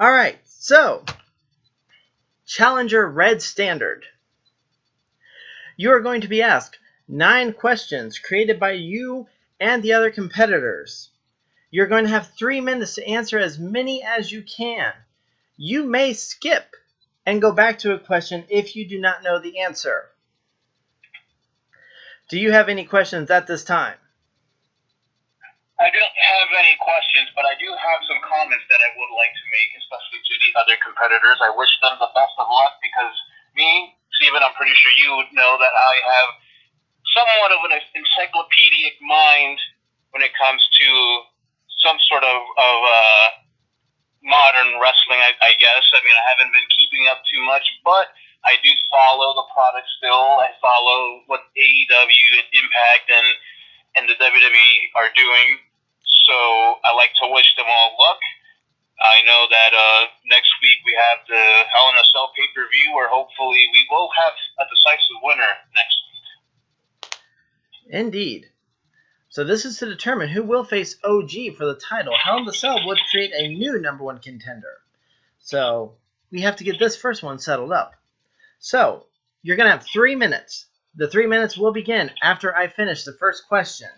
All right, so Challenger Red Standard. You are going to be asked 9 questions created by you and the other competitors. You're going to have 3 minutes to answer as many as you can. You may skip and go back to a question if you do not know the answer. Do you have any questions at this time? I don't have any questions, but I do have some comments that I would like to make, especially to the other competitors. I wish them the best of luck because me, Steven, I'm pretty sure you would know that I have somewhat of an encyclopedic mind when it comes to some sort of modern wrestling, I guess. I mean, I haven't been keeping up too much, but I do follow the product still. I follow what AEW and Impact and the WWE are doing. So I like to wish them all luck. I know that next week we have the Hell in a Cell pay-per-view where hopefully we will have a decisive winner next week. Indeed. So this is to determine who will face OG for the title. Hell in the Cell would create a new #1 contender. So we have to get this first one settled up. So you're going to have 3 minutes. The 3 minutes will begin after I finish the first question.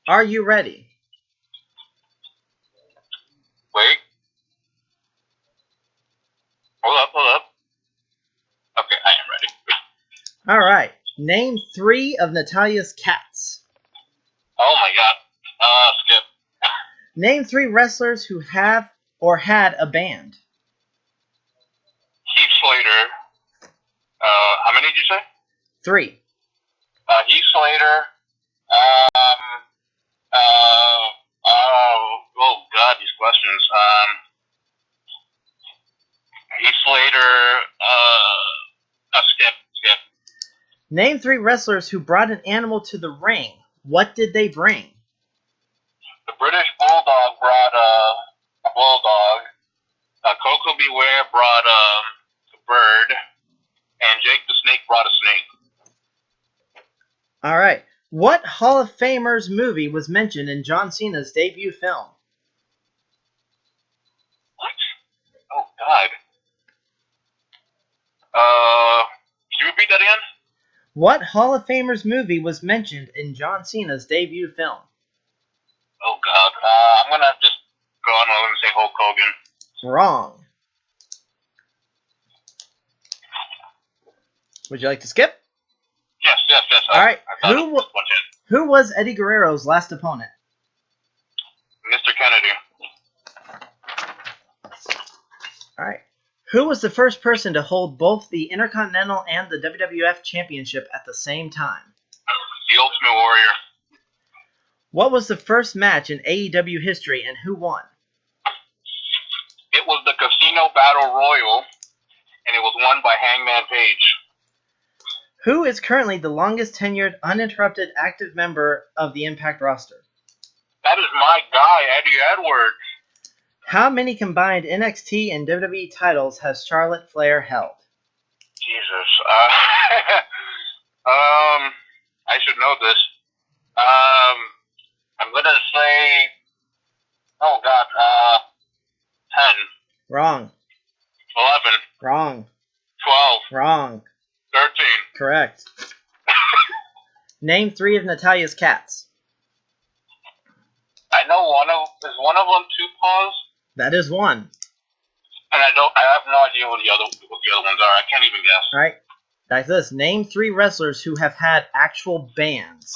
Are you ready? Wait. Hold up. Okay, I am ready. All right. Name 3 of Natalia's cats. Oh my god. Skip. Name 3 wrestlers who have or had a band. Heath Slater. How many did you say? 3. Heath Slater. Oh god, these questions. Heath Slater. Skip. Name 3 wrestlers who brought an animal to the ring. What did they bring? The British Bulldog brought a bulldog. Coco Beware brought a bird. And Jake the Snake brought a snake. All right. What Hall of Famers movie was mentioned in John Cena's debut film? What? Oh, God. Can you repeat that again? What Hall of Famers movie was mentioned in John Cena's debut film? Oh, God. I'm going to just go on and say Hulk Hogan. Wrong. Would you like to skip? Yes. All right. Who was Eddie Guerrero's last opponent? Mr. Kennedy. All right. Who was the first person to hold both the Intercontinental and the WWF Championship at the same time? The Ultimate Warrior. What was the first match in AEW history and who won? It was the Casino Battle Royal, and it was won by Hangman Page. Who is currently the longest tenured, uninterrupted, active member of the Impact roster? That is my guy, Eddie Edwards. How many combined NXT and WWE titles has Charlotte Flair held? Jesus. I should know this. I'm going to say, oh God, 10. Wrong. 11. Wrong. 12. Wrong. 13. Correct. Name 3 of Natalia's cats. I know is one of them Two Paws? That is one. And I have no idea what the other ones are. I can't even guess. All right. Like this. Name 3 wrestlers who have had actual bands.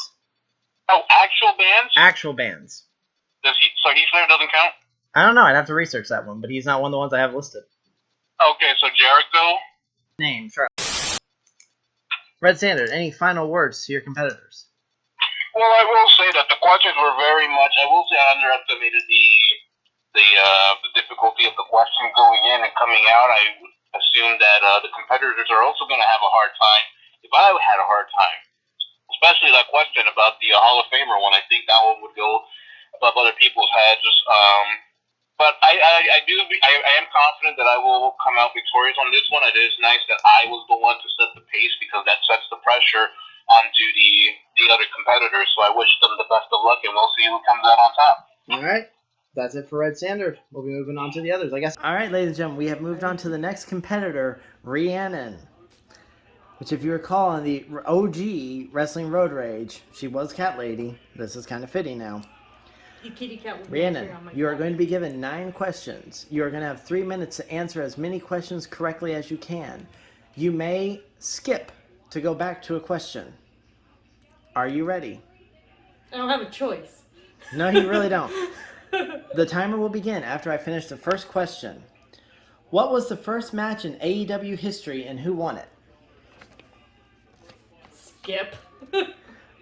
Oh, actual bands? Actual bands. So Heath Slater doesn't count? I don't know. I'd have to research that one, but he's not one of the ones I have listed. Okay, so Jericho. Name. Sure. Red Standard, any final words to your competitors? Well, I will say that the questions were very much, I will say I underestimated the difficulty of the question going in and coming out. I assumed that the competitors are also going to have a hard time. If I had a hard time, especially that question about the Hall of Famer one, I think that one would go above other people's heads. But I am confident that I will come out victorious on this one. It is nice that I was the one to set the pace because that sets the pressure onto the other competitors. So I wish them the best of luck, and we'll see who comes out on top. All right. that's it for Red Standard. We'll be moving on to the others, I guess. All right, ladies and gentlemen, we have moved on to the next competitor, Rhiannon. Which, if you recall, in the OG Wrestling Road Rage, she was Cat Lady. This is kind of fitting now. Kitty cat Rhiannon, you are going to be given 9 questions. You are going to have 3 minutes to answer as many questions correctly as you can. You may skip to go back to a question. Are you ready? I don't have a choice. No, you really don't. The timer will begin after I finish the first question. What was the first match in AEW history and who won it? Skip.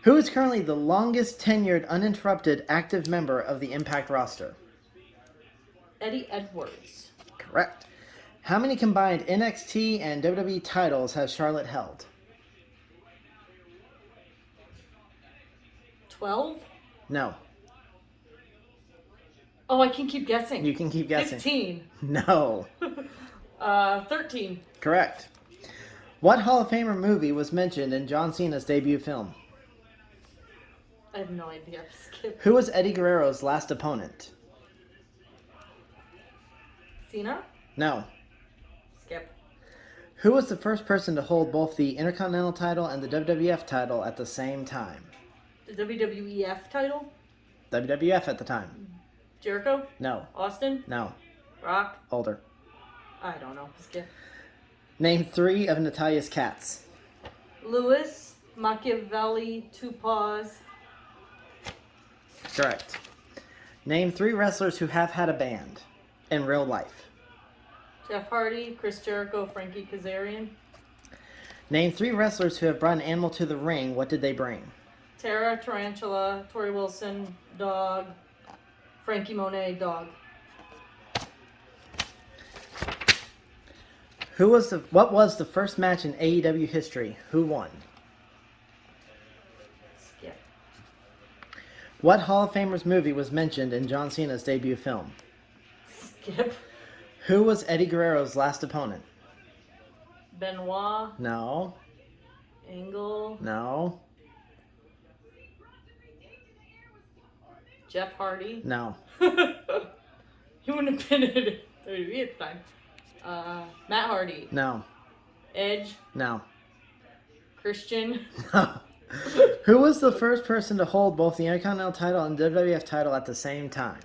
Who is currently the longest tenured, uninterrupted, active member of the Impact roster? Eddie Edwards. Correct. How many combined NXT and WWE titles has Charlotte held? 12? No. Oh, I can keep guessing. You can keep guessing. 15. No. 13. Correct. What Hall of Famer movie was mentioned in John Cena's debut film? I have no idea. Skip. Who was Eddie Guerrero's last opponent? Cena? No. Skip. Who was the first person to hold both the Intercontinental title and the WWF title at the same time? The WWEF title? WWF at the time. Jericho? No. Austin? No. Rock? Older. I don't know. Skip. Name 3 of Natalia's cats. Lewis, Machiavelli, Two Paws. Correct. Name 3 wrestlers who have had a band in real life. Jeff Hardy, Chris Jericho, Frankie Kazarian. Name 3 wrestlers who have brought an animal to the ring. What did they bring? Tara, Tarantula, Tori Wilson, Dog, Frankie Monet, Dog. What was the first match in AEW history? Who won? Skip. What Hall of Famers movie was mentioned in John Cena's debut film? Skip. Who was Eddie Guerrero's last opponent? Benoit, No. Angle, No. Jeff Hardy. No. He wouldn't have been in WWE at the time. Matt Hardy. No. Edge. No. Christian. No. Who was the first person to hold both the Intercontinental title and WWF title at the same time?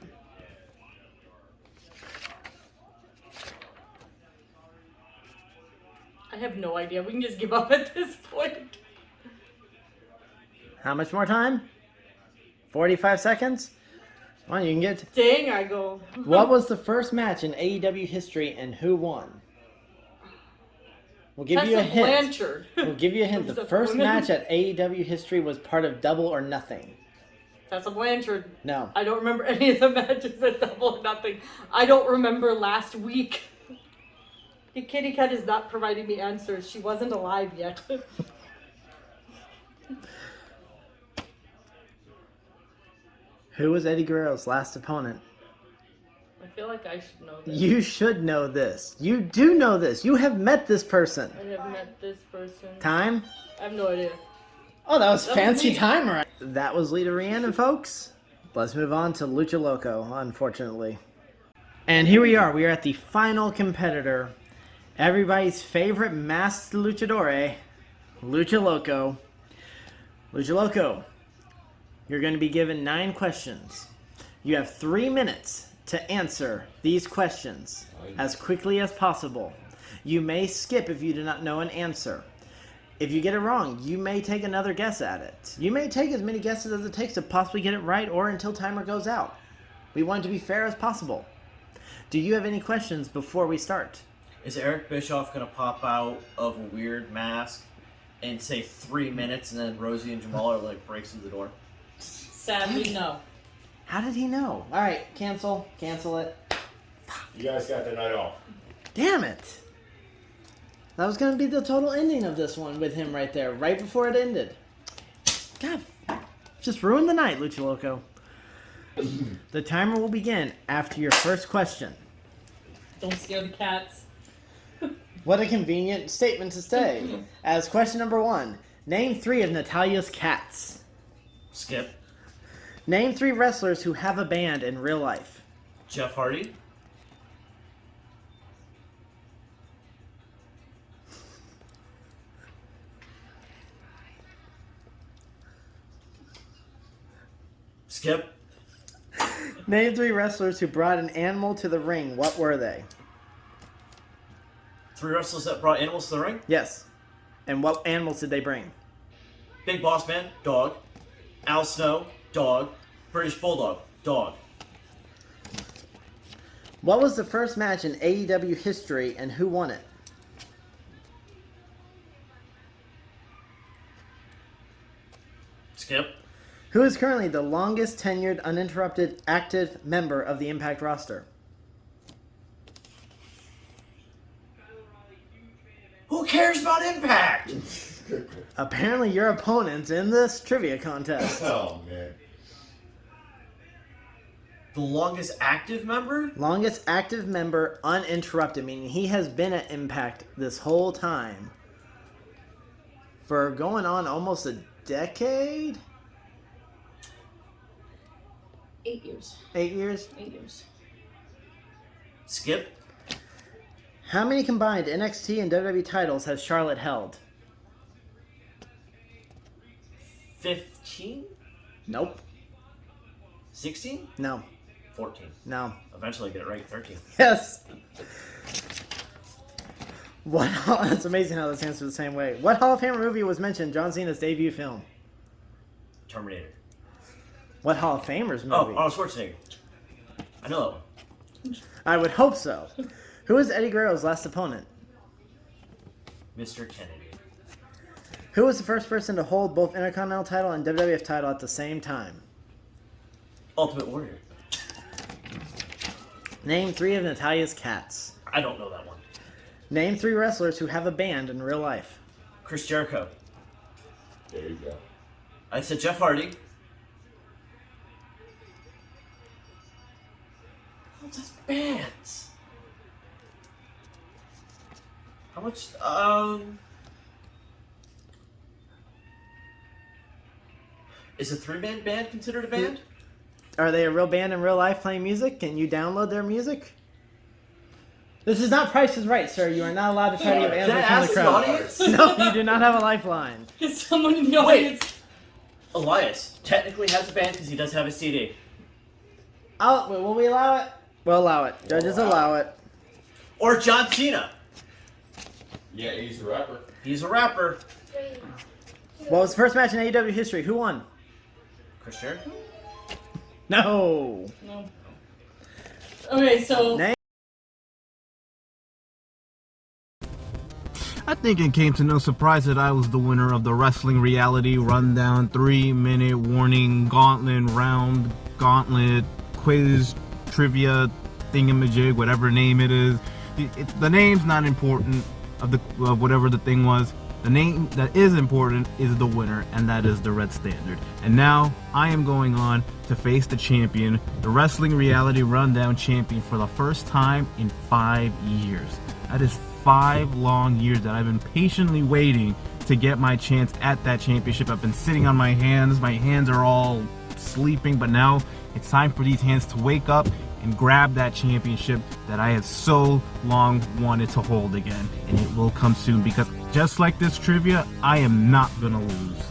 I have no idea. We can just give up at this point. How much more time? 45 seconds? Come on, you can get... Dang, I go. What was the first match in AEW history and who won? We'll give you a hint. Blanchard. We'll give you a hint. The first match at AEW history was part of Double or Nothing. Tessa Blanchard. No. I don't remember any of the matches at Double or Nothing. I don't remember last week. The kitty cat is not providing me answers. She wasn't alive yet. Who was Eddie Guerrero's last opponent? I feel like I should know this. You should know this. You do know this. You have met this person. I have met this person. Time? I have no idea. Oh, that was That was fancy me. timer. That was Lita Rhiannon, folks. Let's move on to Lucha Loco, unfortunately. And here we are. We are at the final competitor. Everybody's favorite masked luchador, Lucha Loco. Lucha Loco, you're going to be given 9 questions. You have 3 minutes to answer these questions as quickly as possible. You may skip if you do not know an answer. If you get it wrong, you may take another guess at it. You may take as many guesses as it takes to possibly get it right or until timer goes out. We want it to be fair as possible. Do you have any questions before we start? Is Eric Bischoff going to pop out of a weird mask and say 3 minutes and then Rosie and Jamal are like breaks through the door? Sadly, no. How did he know? All right, cancel it. You guys got the night off. Damn it. That was going to be the total ending of this one with him right there, right before it ended. God, just ruined the night, Lucha Loco. The timer will begin after your first question. Don't scare the cats. What a convenient statement to say. As question number 1, name 3 of Natalia's cats. Skip. Name 3 wrestlers who have a band in real life. Jeff Hardy. Skip. Name 3 wrestlers who brought an animal to the ring. What were they? 3 wrestlers that brought animals to the ring. Yes. And what animals did they bring? Big Boss Man, dog. Al Snow, dog. British Bulldog, dog. What was the first match in AEW history and who won it? Skip. Who is currently the longest tenured, uninterrupted, active member of the Impact roster? Who cares about Impact? Apparently your opponent's in this trivia contest. Oh, man. The longest active member? Longest active member uninterrupted, meaning he has been at Impact this whole time. For going on almost a decade? 8 years. 8 years? 8 years. Skip. How many combined NXT and WWE titles has Charlotte held? 15? Nope. 16? No. 14. No. Eventually get it right, 13. Yes. What? That's amazing how this answers the same way. What Hall of Fame movie was mentioned in John Cena's debut film? Terminator. What Hall of Famers movie? Oh, Arnold Schwarzenegger. I know that one. I would hope so. Who was Eddie Guerrero's last opponent? Mr. Kennedy. Who was the first person to hold both Intercontinental title and WWF title at the same time? Ultimate Warrior. Name 3 of Natalia's cats. I don't know that one. Name 3 wrestlers who have a band in real life. Chris Jericho. There you go. I said Jeff Hardy. Oh, that's bands. How much? Is a 3-man band considered a band? Are they a real band in real life playing music? Can you download their music? This is not Price is Right, sir. You are not allowed to try to give Can I answers ask from the the crowd. audience? No, you do not have a lifeline. Is someone in the audience? Elias technically has a band because he does have a CD. Will we allow it? We'll allow it. Judges allow it. Or John Cena. Yeah, he's a rapper. He's a rapper. What was the first match in AEW history? Who won? Chris Jericho? No. No. Okay, so Name. I think it came to no surprise that I was the winner of the Wrestling Reality Rundown 3-minute warning gauntlet round gauntlet quiz trivia thingamajig, whatever name it is. The name's not important of whatever the thing was. The name that is important is the winner, and that is the Red Standard. And now I am going on to face the champion, the Wrestling Reality Rundown champion, for the first time in 5 years. That is 5 long years that I've been patiently waiting to get my chance at that championship. I've been sitting on my hands. My hands are all sleeping, but now it's time for these hands to wake up and grab that championship that I have so long wanted to hold again. And it will come soon, because just like this trivia, I am not gonna lose.